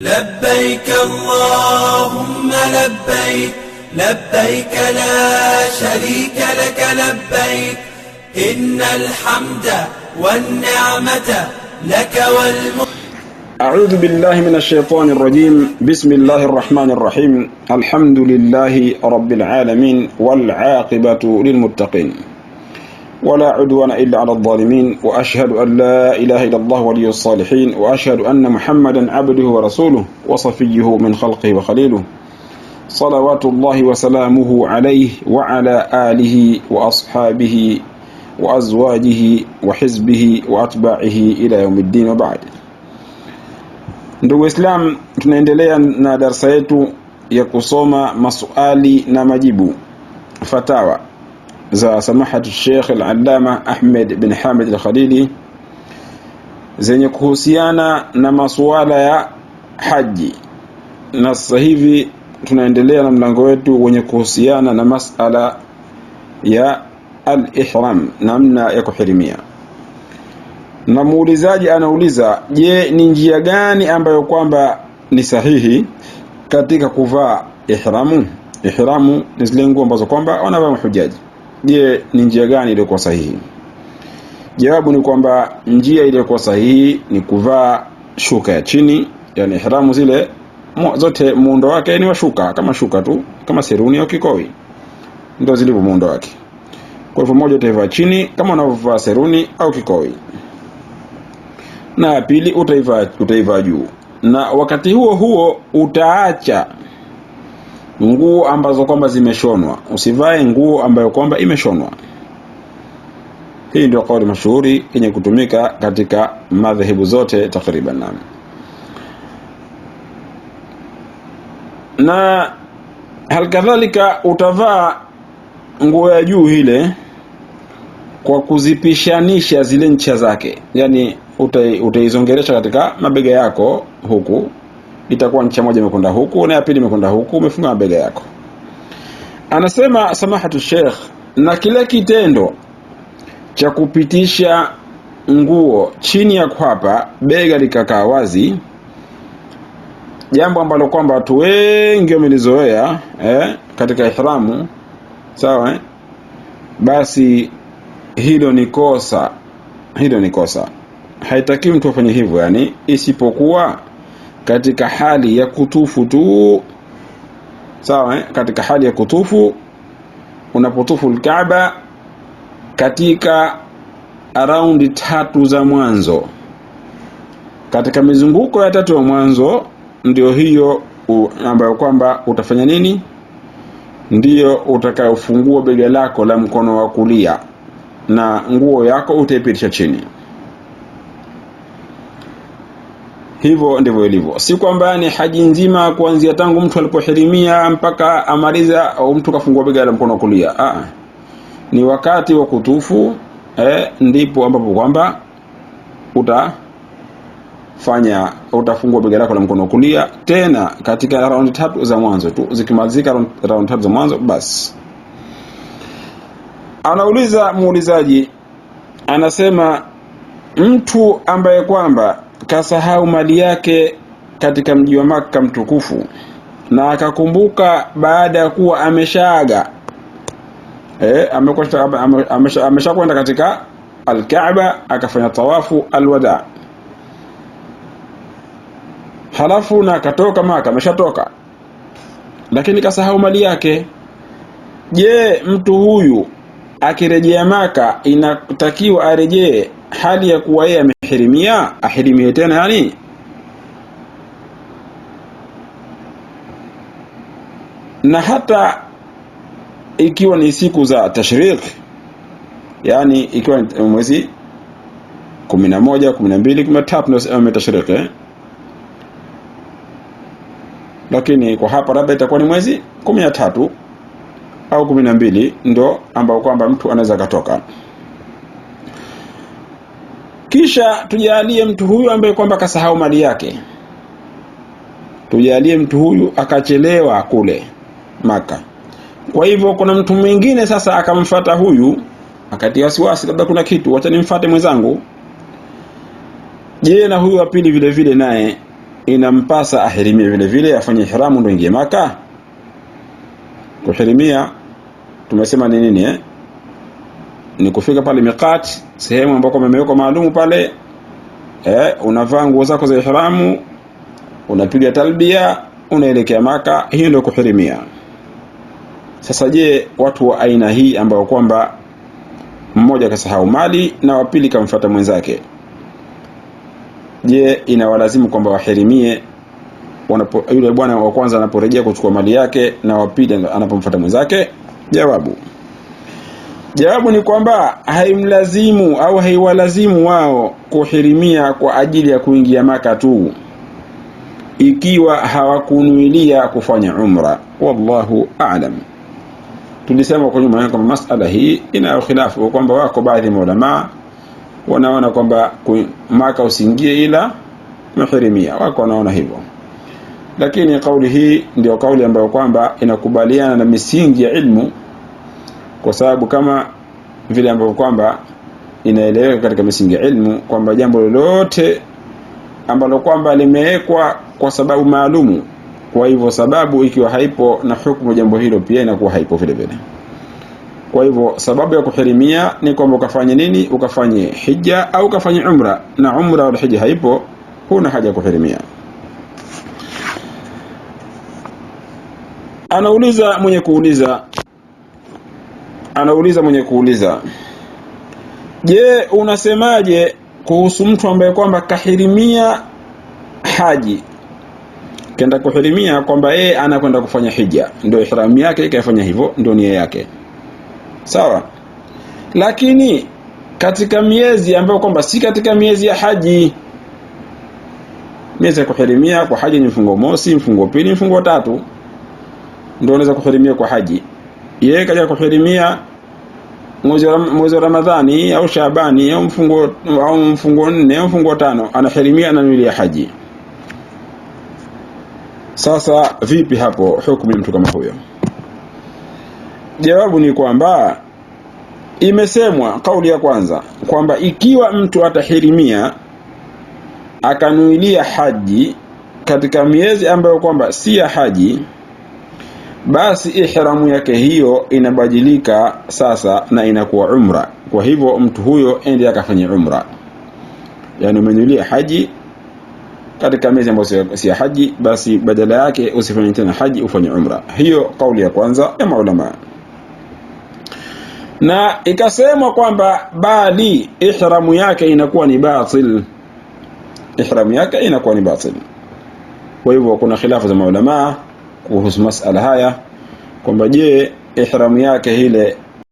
لبيك اللهم لبيك لبيك لا شريك لك لبيك إن الحمد والنعمة لك والملك. أعوذ بالله من الشيطان الرجيم. بسم الله الرحمن الرحيم. الحمد لله رب العالمين والعاقبة للمتقين ولا عدوان إلا على الظالمين، وأشهد أن لا إله إلا الله ولي الصالحين، وأشهد أن محمدا عبده ورسوله وصفيه من خلقه وخليله، صلوات الله وسلامه عليه وعلى آله وأصحابه وأزواجه وحزبه وأتباعه إلى يوم الدين وبعد. Ndugu Islam, tunaendelea na darasa yetu ya kusoma maswali na majibu, fatawa za samahatu Sheikh al-Allama Ahmed bin Hamid al-Khalili zenye kuhusiana na masuala ya haji. Na sasa hivi tunaendelea na mlango wetu wenye kuhusiana na masala ya al-ihram, namna ya kuhirimia. Na muulizaji anauliza, je, ni njia gani ambayo kwamba ni sahihi katika kuvaa ihramu? Ihramu ni zile nguo ambazo kwamba wanavaa mahujaji. Je, ni njia gani iliyokuwa sahihi? Jawabu ni kwamba njia iliyokuwa sahihi ni kuvaa shuka ya chini, yani ihramu zile zote muundo wake ni wa shuka, kama shuka tu, kama seruni au kikoi, ndio zilivyo muundo wake. Kwa hivyo moja utaivaa chini kama unavyovaa seruni au kikoi, na pili utaivaa juu. Na wakati huo huo utaacha nguo ambazo kwamba zimeshonwa. Usivae nguo ambayo kwamba imeshonwa. Hii ndio kauli mashuhuri yenye kutumika katika madhehebu zote takriban. Na halikadhalika utavaa nguo ya juu ile kwa kuzipishanisha zile ncha zake, yani utaizongeresha katika mabega yako, huku itakuwa ncha moja imekwenda huku na ya pili imekwenda huku, umefunga mabega yako. Anasema samahatu Sheikh, na kile kitendo cha kupitisha nguo chini ya kwapa, bega likakaa wazi, jambo ambalo kwamba watu wengi wamelizoea katika ihramu, sawa basi hilo ni kosa. Hilo ni kosa. Haitakiwi mtu afanye hivyo, yani isipokuwa katika hali ya kutufu tu, sawa katika hali ya kutufu, unapotufu al-Kaaba katika around 3 za mwanzo, katika mizunguko ya 3 ya mwanzo, ndio hiyo ambayo kwamba utafanya nini? Ndio utakayofungua bega lako la mkono wa kulia na nguo yako utaipitisha chini. Hivyo ndivyo ilivyo. Si kwamba ni haji nzima kuanzia tangu mtu alipohirimia mpaka amaliza au mtu kafungua bega la mkono wa kulia. Ni wakati wa kutufu ndipo ambapo kwamba utafungua bega lako la mkono wa kulia, tena katika round 3 za mwanzo tu. Zikimalizika round 3 za mwanzo basi. Anauliza muulizaji, anasema mtu ambaye kwamba kasahau mali yake katika mji wa Makka mtukufu na akakumbuka baada ya kuwa ameshaaga, ameshakwenda katika al-Kaaba akafanya tawafu al-wada, halafu na katoka Makka, ameshatoka lakini kasahau mali yake. Je, mtu huyu akirejea Makka inatakiwa arejee hali ya kuwa yeye amehirimia? Ahirimie tena yani? Na hata ikiwa ni siku za tashriq, yani ikiwa mwezi 11, 12, 13 ndio umetashriq, lakini kwa hapa labda itakuwa ni mwezi 13 au 12 ndo ambao kwamba mtu anaweza katoka. Kisha tujalie mtu huyu ambaye kwamba kasahau mali yake, tujalie mtu huyu akachelewa kule Maka. Kwa hivyo kuna mtu mwingine sasa akamfuata huyu, akatia wasiwasi, labda kuna kitu, acha nimfuate mwenzangu. Je, na huyu wa pili vile vile naye inampasa ahirimie vile vile, afanye ihramu ndio ingie Maka? Kuhirimia tumesema ni nini ni kufika pale miqat, sehemu ambako imewekwa maalumu pale, unavaa nguo zako za ihramu, unapiga talbia, unaelekea Maka. Hiyo ndio kuhirimia. Sasa je, watu wa aina hii ambao kwamba mmoja kasahau mali na wa pili kamfuata mwenzake, je, inawalazimu kwamba wahirimie yule bwana wa kwanza anaporejea kuchukua mali yake na wa pili anapomfuata mwenzake? Jawabu ni kwamba haimlazimu au haiwalazimu wao kuhirimia kwa ajili ya kuingia Maka tu, ikiwa hawakunuilia kufanya umra. Wallahu a'lam. Tulisema kwa nyuma kwamba masala hii ina khilafu, kwamba wako baadhi ya ulama wanaona kwamba Maka usiingie ila muhirimia, wako wanaona hivyo, lakini kauli hii ndio kauli ambayo kwamba inakubaliana na misingi ya ilmu, kwa sababu kama vile ambavyo kwamba inaeleweka katika misingi ya ilmu kwamba jambo lolote ambalo kwamba limewekwa kwa sababu maalumu, kwa hivyo sababu ikiwa haipo na hukumu jambo hilo pia inakuwa haipo vile vile. Kwa hivyo sababu ya kuhirimia ni kwamba ukafanye nini? Ukafanye hija au ukafanye umra, na umra au hija haipo, huna haja kuhirimia. Anauliza mwenye kuuliza, je, unasemaje kuhusu mtu ambaye kwamba kahirimia haji, kenda kuhirimia kwamba yeye anakwenda kufanya hija, ndio ihramu yake, ikafanya hivyo ndio nia yake, sawa, lakini katika miezi ambayo kwamba si katika miezi ya haji. Miezi ya kuhirimia kwa haji ni mfungo mosi, mfungo pili, mfungo tatu, ndio unaweza kuhirimia kwa haji. Yeye kaja kuhirimia mwezi wa Ramadhani au Shaabani au mfungo 4 au mfungo 5, anahirimia na nili ya haji. Sasa vipi hapo hukumu mtu kama huyo? Jawabu ni kwamba imesemwa kauli ya kwanza kwamba ikiwa mtu atahirimia akanuilia haji katika miezi ambayo kwamba si ya haji, basi ihramu yake hiyo inabadilika sasa na inakuwa umra. Kwa hivyo mtu huyo ende akafanya umra, yani umenuilia haji katika miezi ambayo si ya haji, basi badala yake usifanye tena haji, ufanye umra. Hiyo kauli ya kwanza ya maulama. Na ikasema kwamba bali ihramu yake inakuwa ni batil, ihramu yake inakuwa ni batil. Kwa hivyo kuna khilafu za maulama kuhusu masala haya kwamba je, ihramu yake ile